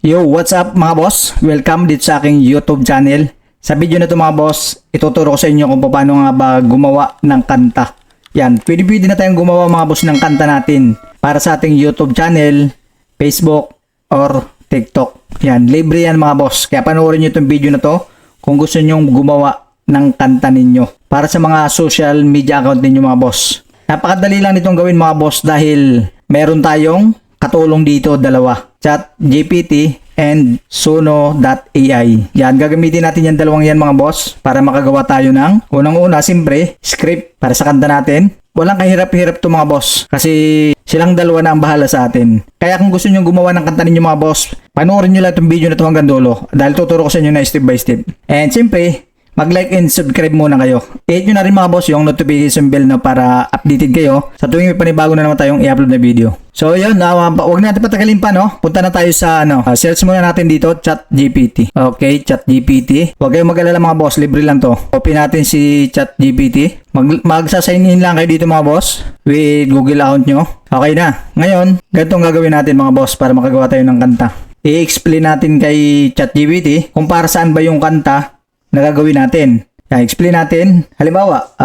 Yo, what's up mga boss? Welcome dito sa aking YouTube channel. Sa video na ito mga boss, ituturo ko sa inyo kung paano nga ba gumawa ng kanta. Yan, pwede na tayong gumawa mga boss ng kanta natin para sa ating YouTube channel, Facebook, or TikTok. Yan, libre yan mga boss. Kaya panoorin nyo itong video na to kung gusto nyo gumawa ng kanta ninyo para sa mga social media account ninyo mga boss. Napakadali lang nitong gawin mga boss dahil meron tayong katulong dito dalawa. ChatGPT and Suno.ai. Yan, gagamitin natin yan dalawang yan mga boss para makagawa tayo ng unang-una, siyempre, script para sa kanta natin. Walang kahirap-hirap to mga boss kasi silang dalawa na ang bahala sa atin. Kaya kung gusto nyo gumawa ng kanta ninyo mga boss, panoorin nyo lang itong video na ito hanggang dulo dahil tuturo ko sa inyo na step by step. And siyempre, mag-like and subscribe muna kayo. I-hit nyo na rin mga boss yung notification bell na para updated kayo sa tuwing may panibago na naman tayong i-upload na video. So yun, huwag natin patagalin pa no. Punta na tayo sa search muna natin dito, ChatGPT. Okay, ChatGPT. Huwag kayong mag-alala mga boss, libre lang to. Open natin si ChatGPT. Magsa-sign in lang kayo dito mga boss with Google account nyo. Okay na. Ngayon, ganitong gagawin natin mga boss para makagawa tayo ng kanta. I-explain natin kay ChatGPT kung para saan ba yung kanta na gagawin natin. Yan, explain natin. Halimbawa,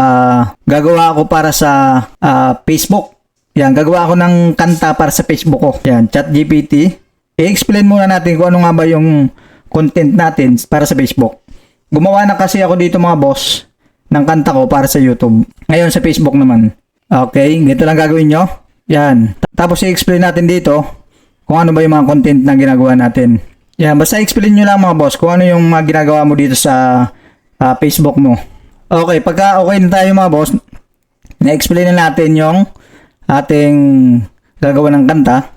gagawa ako para sa Facebook. Yan, gagawa ako ng kanta para sa Facebook ko. Yan, ChatGPT. I-explain muna natin kung ano nga ba yung content natin para sa Facebook. Gumawa na kasi ako dito mga boss ng kanta ko para sa YouTube. Ngayon sa Facebook naman. Okay, ganito lang gagawin nyo. Yan. Tapos i-explain natin dito kung ano ba yung mga content na ginagawa natin. Yan, basta explain nyo lang mga boss kung ano yung mga ginagawa mo dito sa Facebook mo. Okay, pagka okay na tayo mga boss, na-explain na natin yung ating gagawa ng kanta.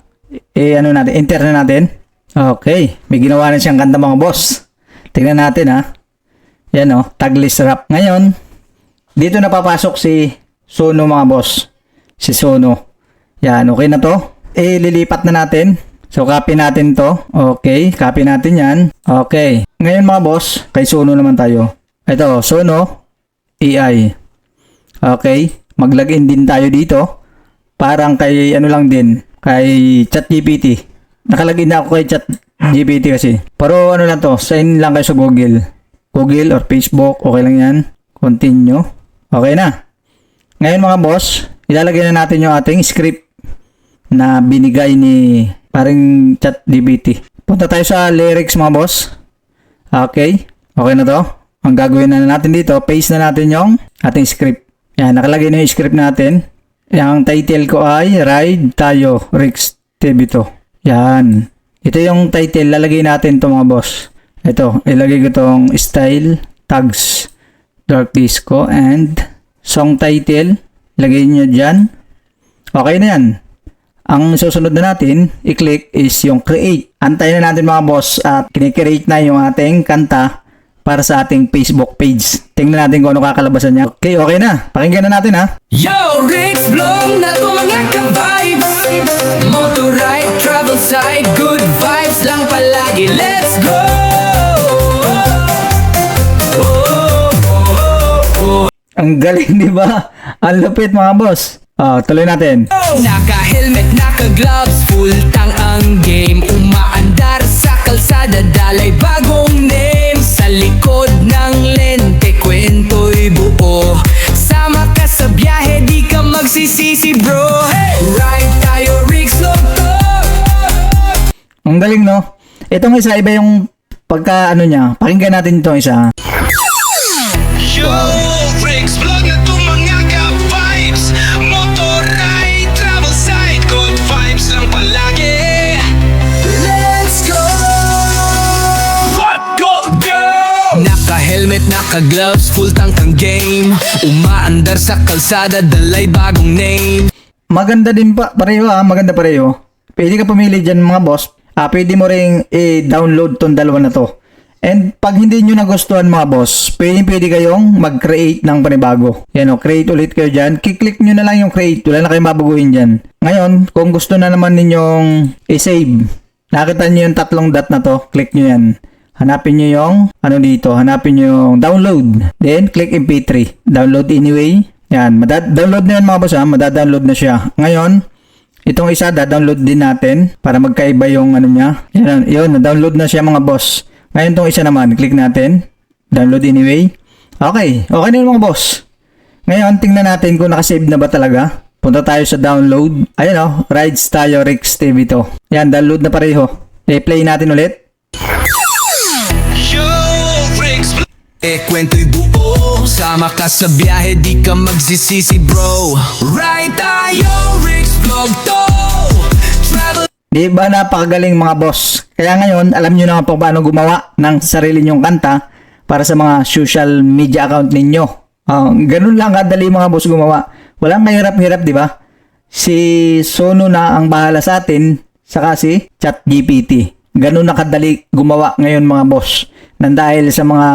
Enter na natin. Okay, may ginawa na siyang kanta mga boss. Tingnan natin ha. Yan taglist rap. Ngayon, dito napapasok si Suno mga boss. Si Suno. Yan, okay na to. Lilipat na natin. So, copy natin to. Okay, copy natin yan. Okay. Ngayon mga boss, kay Suno naman tayo. Ito, Suno AI. Okay. Mag-login din tayo dito. Parang kay lang din. Kay ChatGPT. Nakalagin na ako kay ChatGPT kasi. Pero lang to, sign lang kayo sa Google. Google or Facebook, okay lang yan. Continue. Okay na. Ngayon mga boss, ilalagay na natin yung ating script na binigay ni parang ChatGPT. Punta tayo sa lyrics mga boss. Okay. Okay na to. Ang gagawin na natin dito, paste na natin yung ating script. Yan, nakalagay na yung script natin. Yung title ko ay Ride Tayo Rick's TV to. Yan. Ito yung title. Lalagay natin to mga boss. Ito. Ilagay ko tong style, tags, dark disco, and song title. Lagay nyo dyan. Okay na yan. Ang susunod na natin, i-click is yung create. Antayin na natin mga boss at kini-create na yung ating kanta para sa ating Facebook page. Tingnan natin kung ano kakalabasan niya. Okay, okay na. Pakinggan na natin ha. Yo, Rick's Blong na to mga ka-vibes. Motorride, travel side, good vibes lang palagi. Let's go! Ang galing, di ba? Ang lupit mga boss. Tuloy natin. Naka-helmet, naka-gloves, full tang ang game. Umaandar sa kalsada, dalay bagong name. Sa likod ng lente, kwento'y buo. Sama ka sa biyahe, di ka magsisisi bro. Hey! Ride tayo, Rick's Lotto. Ang galing no? Itong isa, iba yung pagka niya. Pakinggan natin itong isa. Yo, Rick's Vlog na to mga ka-vibes. Motorride, travel side, good vibes lang palagi. Let's go! What go, go! Naka-helmet, naka-gloves, full tank ang game. Umaandar sa kalsada, dalay bagong name. Maganda din pa, pareho maganda pareho. Pwede ka pumili dyan mga boss. Pwede mo ring i-download tong dalawa na to. And pag hindi nyo nagustuhan mga boss, pwede kayong mag-create ng panibago. Yan create ulit kayo dyan. Kiklik nyo na lang yung create. Wala na kayong babaguhin dyan. Ngayon, kung gusto na naman ninyong i-save, nakita nyo yung tatlong dot na to, click nyo yan. Hanapin nyo yung, dito, hanapin nyo yung download. Then, click MP3. Download anyway. Yan, download na yan mga boss madada-download na siya. Ngayon, Itong isa, da-download din natin para magkaiba yung ano niya. Yun, na-download na siya mga boss. Ngayon itong isa naman, click natin. Download anyway. Okay na yun mga boss. Ngayon, tingnan natin kung nakasave na ba talaga. Punta tayo sa download. Ayan o, Rides tayo, Rex TV to. Yan, download na pareho. I-play natin ulit. Yo, Rex Kwento'y buo, sama ka sa biyahe, di ka magsisisi bro. Ride tayo, Rick's Vlog to. Travel. Di ba napakagaling mga boss? Kaya ngayon, alam nyo na kung paano gumawa ng sarili nyong kanta para sa mga social media account ninyo. Ganun lang kadali mga boss gumawa. Walang mahirap-hirap, di ba? Si Sono na ang bahala sa atin, saka si ChatGPT. Ganun na kadali gumawa ngayon mga boss. Nang dahil sa mga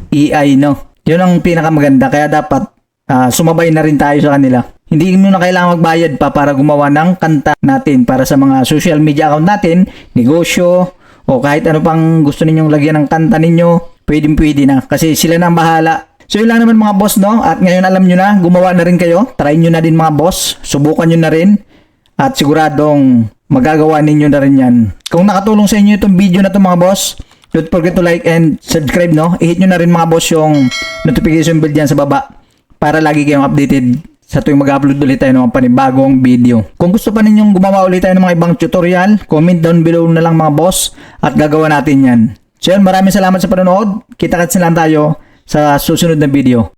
AI, no? Yun ang pinakamaganda. Kaya dapat sumabay na rin tayo sa kanila. Hindi mo na kailangan magbayad pa para gumawa ng kanta natin para sa mga social media account natin, negosyo, o kahit ano pang gusto ninyong lagyan ng kanta ninyo, pwede na. Kasi sila na ang bahala. So yun lang naman mga boss, no? At ngayon alam nyo na, gumawa na rin kayo. Try nyo na din mga boss. Subukan nyo na rin. At siguradong magagawa ninyo na rin yan. Kung nakatulong sa inyo itong video na ito mga boss, don't forget to like and subscribe, no? I-hit nyo na rin mga boss yung notification bell dyan sa baba para lagi kayong updated sa tuwing mag-upload ulit tayo ng mga panibagong video. Kung gusto pa ninyong gumawa ulit tayo ng mga ibang tutorial, comment down below na lang mga boss at gagawa natin yan. So yun, maraming salamat sa panonood. Kita-kits na lang tayo sa susunod na video.